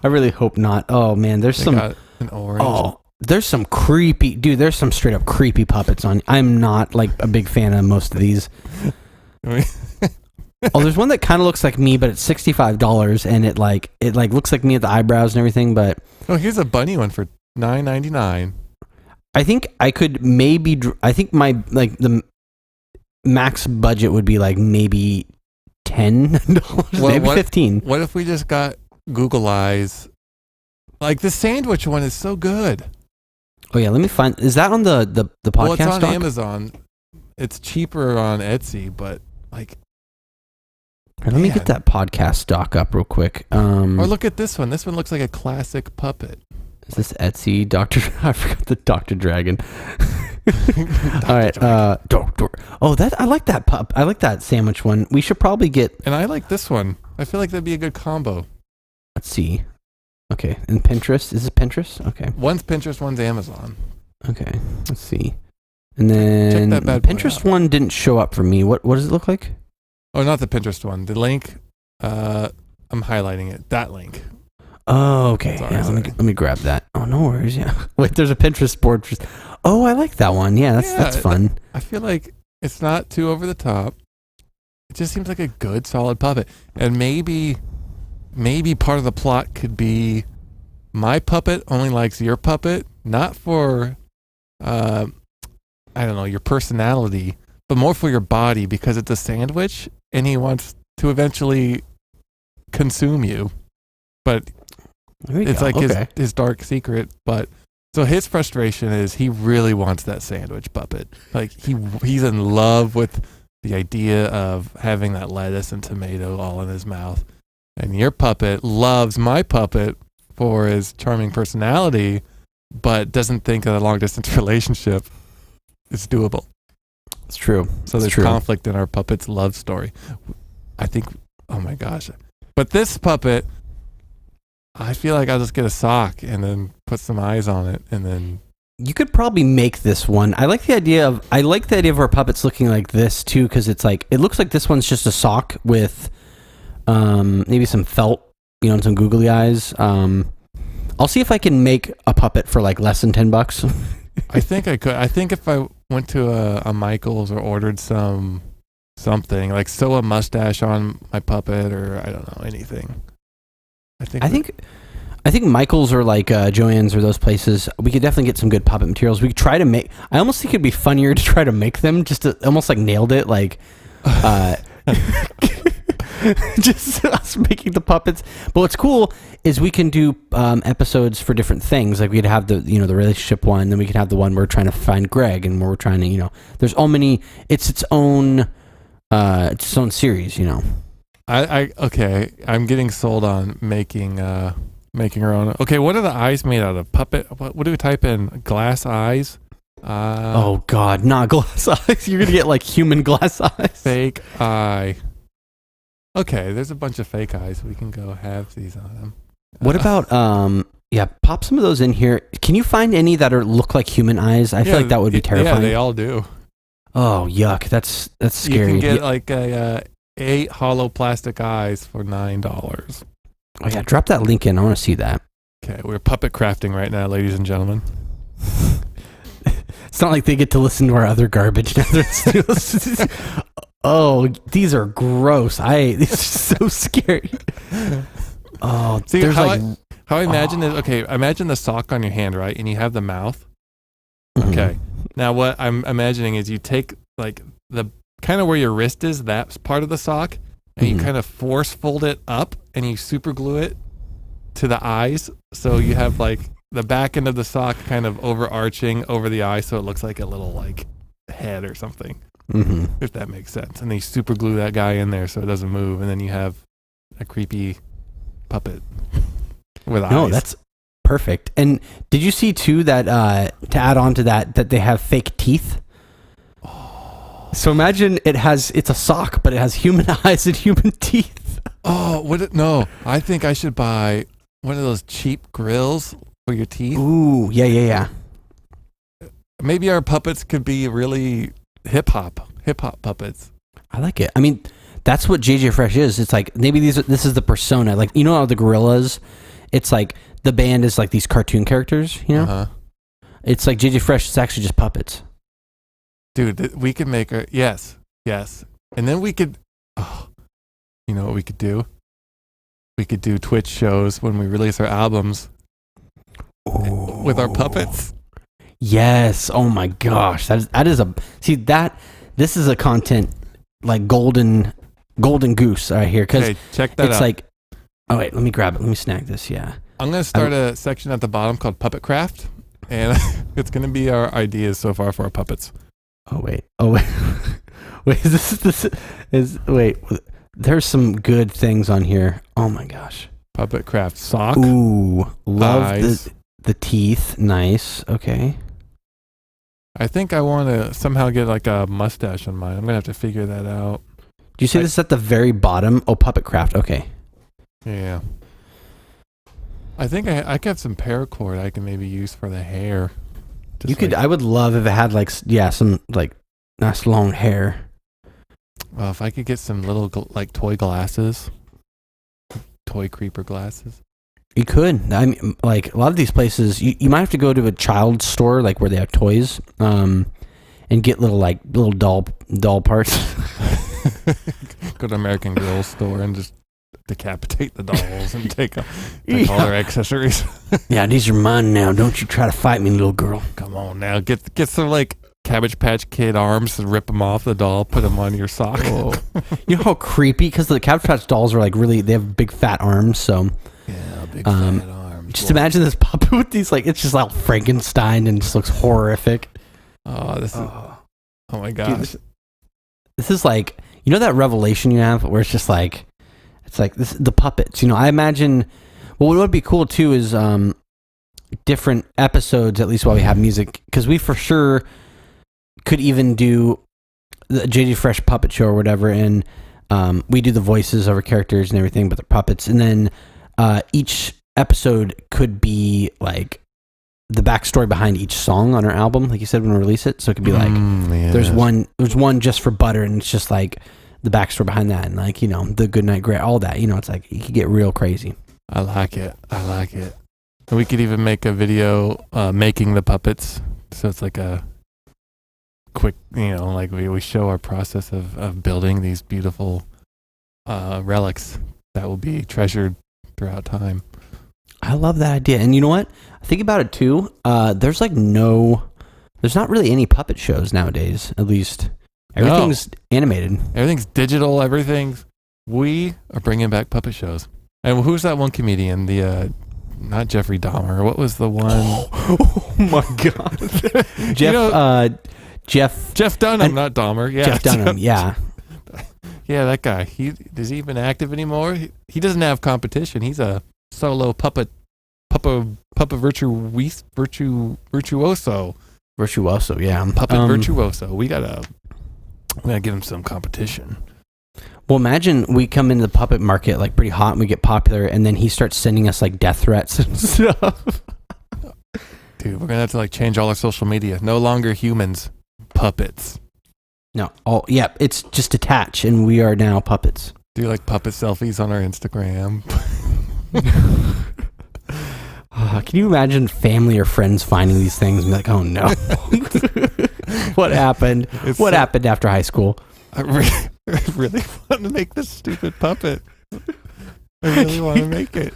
I really hope not. Oh man, there's some. Got an orange. Oh, there's some creepy, dude. There's some straight up creepy puppets on. I'm not like a big fan of most of these. Oh, there's one that kind of looks like me, but it's $65, and it looks like me at the eyebrows and everything. But here's a bunny one for $9.99. I think I could maybe. I think my the max budget would be like maybe $10, maybe $15. What if we just got Google Eyes? Like the sandwich one is so good. Oh yeah, let me find. Is that on the podcast? Well, it's on doc? Amazon. It's cheaper on Etsy, but like. Let me get that podcast doc up real quick. Or look at this one. This one looks like a classic puppet. Is this Etsy? I forgot the Dr. Dragon. All right. Doctor. Oh, I like that pup. I like that sandwich one. We should probably get. And I like this one. I feel like that'd be a good combo. Let's see. Okay. And Pinterest. Is it Pinterest? Okay. One's Pinterest, one's Amazon. Okay. Let's see. And then check that bad Pinterest one didn't show up for me. What does it look like? Oh, not the Pinterest one. The link. I'm highlighting it. That link. Oh, okay. Sorry, yeah, let me grab that. Oh, no worries. Yeah. Wait, there's a Pinterest board. Oh, I like that one. Yeah, that's fun. I feel like it's not too over the top. It just seems like a good, solid puppet. And maybe part of the plot could be my puppet only likes your puppet, not for, I don't know, your personality, but more for your body because it's a sandwich and he wants to eventually consume you. But it's like his dark secret. But so his frustration is he really wants that sandwich puppet. Like he's in love with the idea of having that lettuce and tomato all in his mouth. And your puppet loves my puppet for his charming personality, but doesn't think that a long distance relationship is doable. It's true. So there's conflict in our puppet's love story. I think, oh my gosh, But this puppet, I feel like I'll just get a sock and then put some eyes on it, and then You could probably make this one. I like the idea of our puppets looking like this too, because it's like it looks like this one's just a sock with maybe some felt, and some googly eyes. I'll see if I can make a puppet for like less than $10. I think I could. I think if I went to a Michael's or ordered something like sew a mustache on my puppet, or I don't know, anything. I think Michael's or like Joann's or those places, we could definitely get some good puppet materials. We could try to make. I almost think it'd be funnier to try to make them, just to almost like nailed it, like just us making the puppets. But what's cool is we can do episodes for different things. Like we'd have the the relationship one, then we could have the one where we're trying to find Greg, and where we're trying to there's its own series. Okay. I'm getting sold on making her own. Okay, what are the eyes made out of? Puppet. What do we type in? Glass eyes. Oh God, not glass eyes. You're gonna get like human glass eyes. Fake eye. Okay, there's a bunch of fake eyes. We can go have these on them. What about pop some of those in here. Can you find any that look like human eyes? I feel like that would be terrifying. Yeah, they all do. Oh yuck, that's scary. You can get like 8 hollow plastic eyes for $9. Oh yeah, drop that link in. I want to see that. Okay, we're puppet crafting right now, ladies and gentlemen. It's not like they get to listen to our other garbage. Oh, these are gross. These are so scary. Oh, see there's how I imagine it. Okay, imagine the sock on your hand, right? And you have the mouth. Mm-hmm. Okay. Now what I'm imagining is you take like the kind of where your wrist is, that part of the sock, and you kind of force fold it up and you super glue it to the eyes. So you have like the back end of the sock kind of overarching over the eye, so it looks like a little like head or something. Mm-hmm. If that makes sense. And they super glue that guy in there so it doesn't move, and then you have a creepy puppet with eyes. No, that's perfect. And did you see too that to add on to that they have fake teeth? Oh. So imagine it's a sock, but it has human eyes and human teeth. Oh, no. I think I should buy one of those cheap grills for your teeth. Ooh, yeah. Maybe our puppets could be really hip hop puppets. I like it. I mean, that's what JJ Fresh is. It's like maybe this is the persona. Like how the Gorillas, it's like the band is like these cartoon characters. Uh-huh. It's like JJ Fresh. It's actually just puppets. Dude, we could make yes, and then we could. Oh, you know what we could do? We could do Twitch shows when we release our albums. Ooh. With our puppets. Yes. Oh my gosh. This is a content like golden goose right here. Cause check that out. It's like, oh wait, let me grab it. Let me snag this. Yeah. I'm going to start a section at the bottom called Puppet Craft, and it's going to be our ideas so far for our puppets. Oh wait. Wait, wait, there's some good things on here. Oh my gosh. Puppet Craft sock. Ooh, love eyes. the teeth. Nice. Okay. I think I want to somehow get like a mustache on mine. I'm going to have to figure that out. Do you see this at the very bottom? Oh, Puppet Craft. Okay. Yeah. I think I got some paracord I can maybe use for the hair. I would love if it had some like nice long hair. Well, if I could get some little like toy glasses. Toy creeper glasses. You could. I mean, like a lot of these places, you might have to go to a child store, like where they have toys, and get little doll parts. Go to American Girl store and just decapitate the dolls and take all their accessories. Yeah, these are mine now. Don't you try to fight me, little girl. Come on now, get some like Cabbage Patch Kid arms and rip them off the doll, put them on your sock. Oh. You know how creepy? Because the Cabbage Patch dolls are like they have big fat arms, so. Yeah, big fat arms. Just imagine this puppet with these, like, it's just like Frankenstein and just looks horrific. Oh, this is. Oh my gosh. Dude, this is like, that revelation you have where it's just like, it's like the puppets. I imagine, well, what would be cool too is different episodes, at least while we have music, because we for sure could even do the JJ Fresh puppet show or whatever, and We do the voices of our characters and everything, but they're puppets. And then each episode could be like the backstory behind each song on our album, like you said, when we release it. So it could be like there's one just for Butter, and it's just like the backstory behind that, and like, you know, the Goodnight Gray, all that. You know, it's like you could get real crazy. I like it. We could even make a video making the puppets. So it's like a quick, you know, like we show our process of building these beautiful relics that will be treasured throughout time. I love that idea. And you know what? I think about it too. There's not really any puppet shows nowadays, at least. Everything's animated. Everything's digital. We are bringing back puppet shows. And who's that one comedian? Not Jeffrey Dahmer. What was the one? Oh my God. Jeff Dunham, not Dahmer. Yeah, Jeff Dunham, yeah. Yeah, that guy. Is he even active anymore? He doesn't have competition. He's a solo puppet virtuoso. Virtuoso, yeah. Puppet virtuoso. We gotta give him some competition. Well, imagine we come into the puppet market like pretty hot and we get popular, and then he starts sending us like death threats and stuff. Dude, we're gonna have to like change all our social media. No longer humans, puppets. No, it's just attach, and we are now puppets. Do like puppet selfies on our Instagram. Can you imagine family or friends finding these things and be like, oh no. What happened? What happened after high school? I really want to make this stupid puppet. I really want to make it.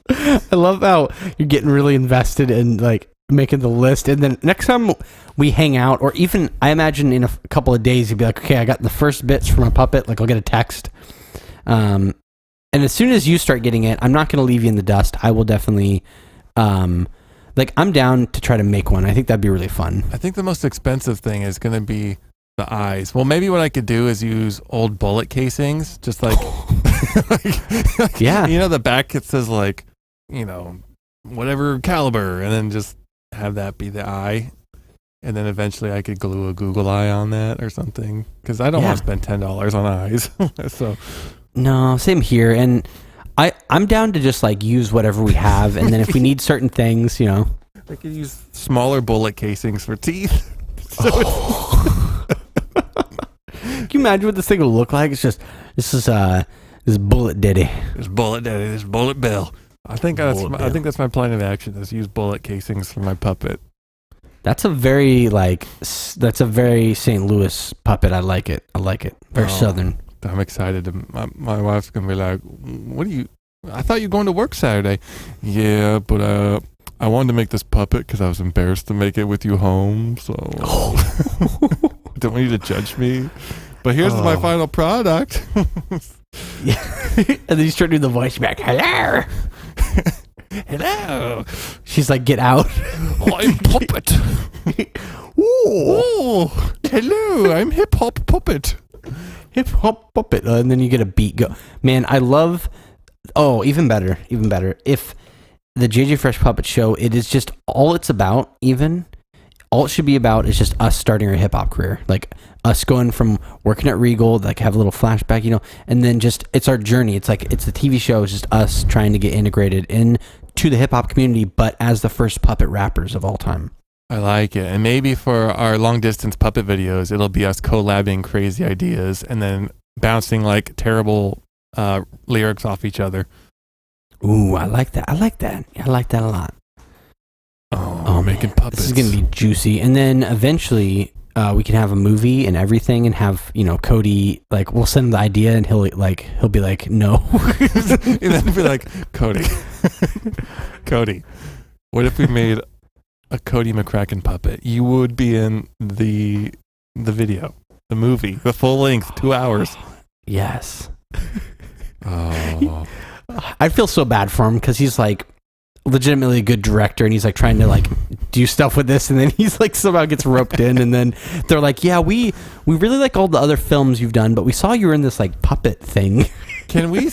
I love how you're getting really invested in like making the list, and then next time we hang out, or even I imagine in a couple of days, you'd be like, okay, I got the first bits for my puppet. Like I'll get a text. And as soon as you start getting it, I'm not going to leave you in the dust. I will definitely, I'm down to try to make one. I think that'd be really fun. I think the most expensive thing is going to be the eyes. Well, maybe what I could do is use old bullet casings, just like, yeah. You know, the back, it says like, you know, whatever caliber, and then just have that be the eye. And then eventually I could glue a Google eye on that or something. Because I don't want to spend $10 on eyes. So no, same here. And I'm down to just like use whatever we have, and then if we need certain things, you know, I could use smaller bullet casings for teeth. So can you imagine what this thing will look like? It's just this Bullet Daddy. This Bullet Bill. I think that's my plan of action, is use bullet casings for my puppet. That's a very St. Louis puppet. I like it. Very southern. I'm excited. My wife's going to be like, I thought you were going to work Saturday. Yeah, but I wanted to make this puppet because I was embarrassed to make it with you home. So don't want you to judge me. But here's my final product. Yeah. And then you start doing the voice back. Hello. Hello. She's like, get out. I'm Puppet. Ooh. Hello, I'm Hip Hop Puppet. Hip Hop Puppet. And then you get a beat go. Man, I love... Oh, even better. If the JJ Fresh Puppet Show, it is just all it's about, all it should be about is just us starting our hip hop career. Like us going from working at Regal, like have a little flashback, you know, and then just, it's our journey. It's like, it's the TV show. It's just us trying to get integrated into the hip hop community, but as the first puppet rappers of all time. I like it. And maybe for our long distance puppet videos, it'll be us collabing crazy ideas and then bouncing like terrible lyrics off each other. Ooh, I like that. I like that a lot. Oh, making puppets. This is going to be juicy. And then eventually we can have a movie and everything, and have, you know, Cody, like, we'll send him the idea and he'll be like, no. And then be like, Cody, what if we made a Cody McCracken puppet? You would be in the video, the movie, the full length, 2 hours. Yes. Oh. I feel so bad for him because he's like legitimately a good director, and he's like trying to like do stuff with this, and then he's like somehow gets roped in, and then they're like, yeah, we really like all the other films you've done, but we saw you were in this like puppet thing. Can we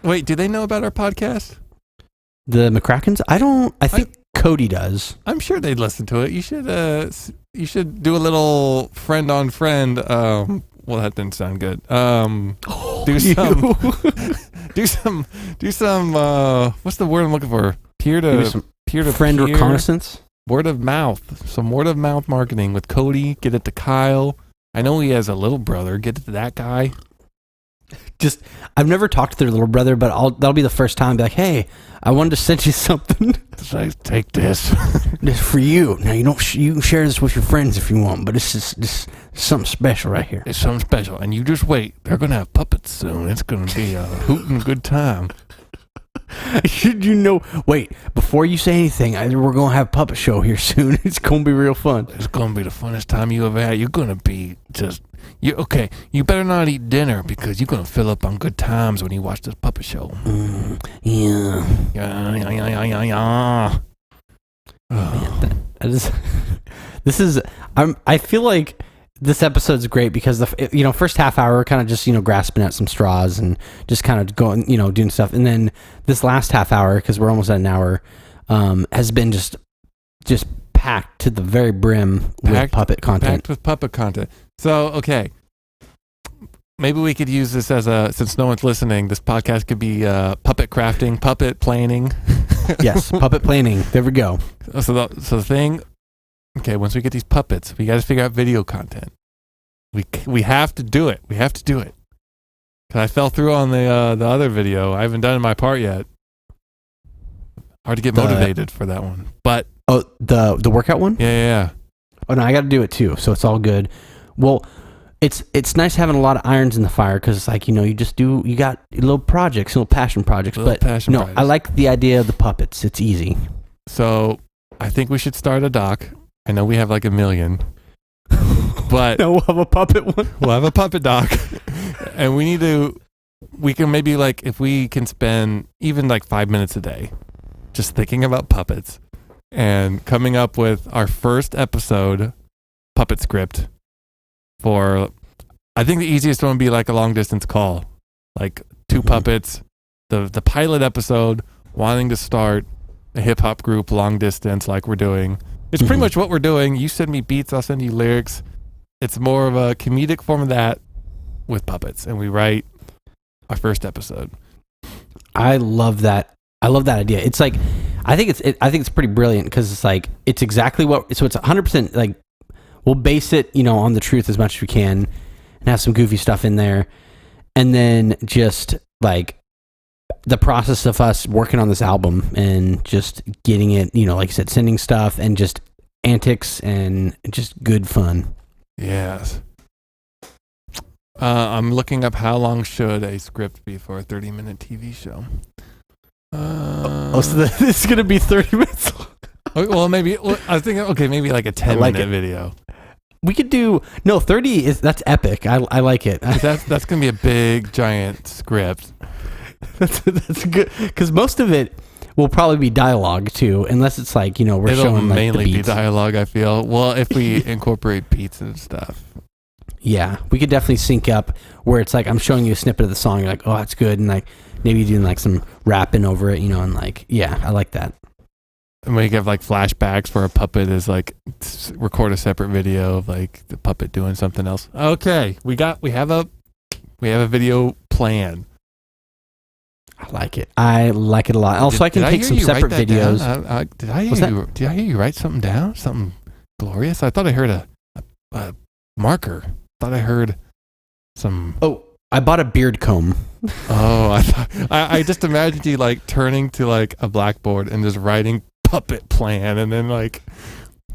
wait, do they know about our podcast? The McCrackens? I think Cody does. I'm sure they'd listen to it. You should do a little friend on friend Well, that didn't sound good. Do some. What's the word I'm looking for? Peer to friend reconnaissance. Word of mouth. Some word of mouth marketing with Cody. Get it to Kyle. I know he has a little brother. Get it to that guy. Just, I've never talked to their little brother, but that'll be the first time. Be like, hey, I wanted to send you something. Take this. This for you. Now you can share this with your friends if you want, but this is something special right here. It's something special, and you just wait. They're gonna have puppets soon. It's gonna be a hootin' good time. Wait, before you say anything, we're going to have a puppet show here soon. It's going to be real fun. It's going to be the funnest time you ever had. You're going to be you better not eat dinner because you're going to fill up on good times when you watch this puppet show. Yeah. Man, I feel like this episode's great because the first half hour kind of just grasping at some straws and just kind of going doing stuff, and then this last half hour, because we're almost at an hour, has been just packed to the very brim with puppet content. Packed with puppet content. So okay, maybe we could use this since no one's listening, this podcast could be puppet crafting, puppet planning. Yes, puppet planning. There we go. So the thing. Okay, once we get these puppets, we got to figure out video content. We have to do it. We have to do it. Cause I fell through on the other video. I haven't done my part yet. Hard to get motivated for that one. But the workout one? Yeah. Oh no, I got to do it too. So it's all good. Well, it's nice having a lot of irons in the fire because it's like you got little projects, little passion projects. Projects. I like the idea of the puppets. It's easy. So I think we should start a doc. I know we have like 1 million, but no, we'll have a puppet one. We'll have a puppet doc, and we can maybe if we can spend even 5 minutes a day just thinking about puppets and coming up with our first episode puppet script for, I think the easiest one would be a long distance call, 2 puppets, the pilot episode, wanting to start a hip hop group long distance like we're doing. It's pretty much what we're doing. You send me beats, I'll send you lyrics. It's more of a comedic form of that with puppets, and we write our first episode. I love that. I love that idea. It's I think it's pretty brilliant because it's exactly what. So it's 100%. We'll base it, on the truth as much as we can, and have some goofy stuff in there, and then just the process of us working on this album and just getting it, like I said, sending stuff and just antics and just good fun. Yes. I'm looking up how long should a script be for a 30-minute TV show. So this is going to be 30 minutes long. Well, maybe, I was thinking, okay, maybe a 10-minute video. We could do, 30 that's epic. I like it. That's going to be a big, giant script. That's good because most of it will probably be dialogue too, unless it's we're It'll showing mainly the be beats. dialogue. I feel if we incorporate beats and stuff. Yeah, we could definitely sync up where it's I'm showing you a snippet of the song. You're like, oh, that's good, and maybe doing some rapping over it, and yeah, I like that. And we have flashbacks where a puppet is record a separate video of the puppet doing something else. Okay, we have a video plan. I like it. I like it a lot. Also, I can take some separate videos. Did I hear you write something down? Something glorious? I thought I heard a marker. Thought I heard some. Oh, I bought a beard comb. Oh, I just imagined you turning to a blackboard and just writing puppet plan, and then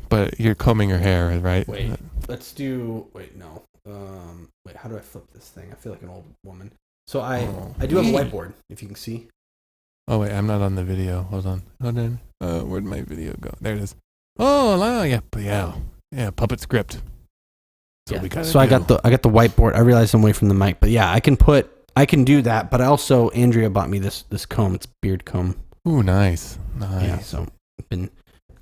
but you're combing your hair, right? Wait, let's do. Wait, no. Wait, how do I flip this thing? I feel like an old woman. So I do have a whiteboard, if you can see. Oh wait, I'm not on the video. Hold on. Where'd my video go? There it is. Oh yeah, puppet script. So I got the whiteboard. I realized I'm away from the mic, but yeah, I can do that. But I also, Andrea bought me this comb. It's beard comb. Ooh, nice. Yeah, so I've been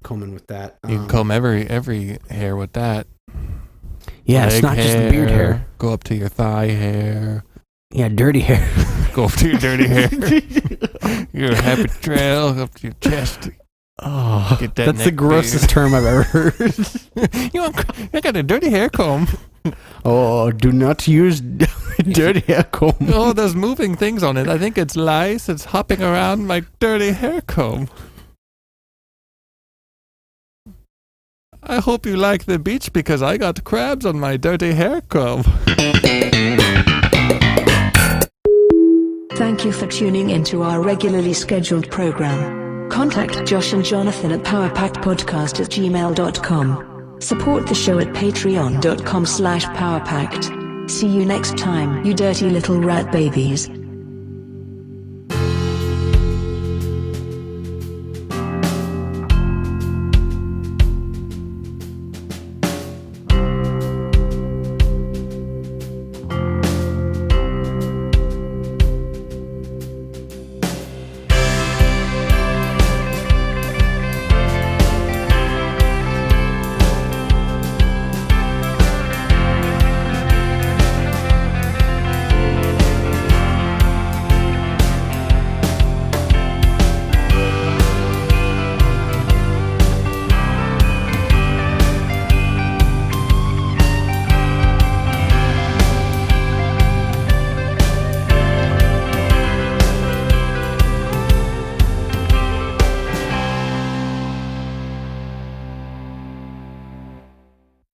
combing with that. You can comb every hair with that. Yeah, it's not just the beard hair. Go up to your thigh hair. Yeah, dirty hair. Go up to your dirty hair. Your happy trail up to your chest. Oh, that's the grossest term I've ever heard. I got a dirty hair comb. Oh, do not use dirty hair comb. Oh, there's moving things on it. I think it's lice. It's hopping around my dirty hair comb. I hope you like the beach because I got crabs on my dirty hair comb. Thank you for tuning into our regularly scheduled program. Contact Josh and Jonathan at powerpackedpodcast@gmail.com. Support the show at patreon.com/powerpacked. See you next time, you dirty little rat babies.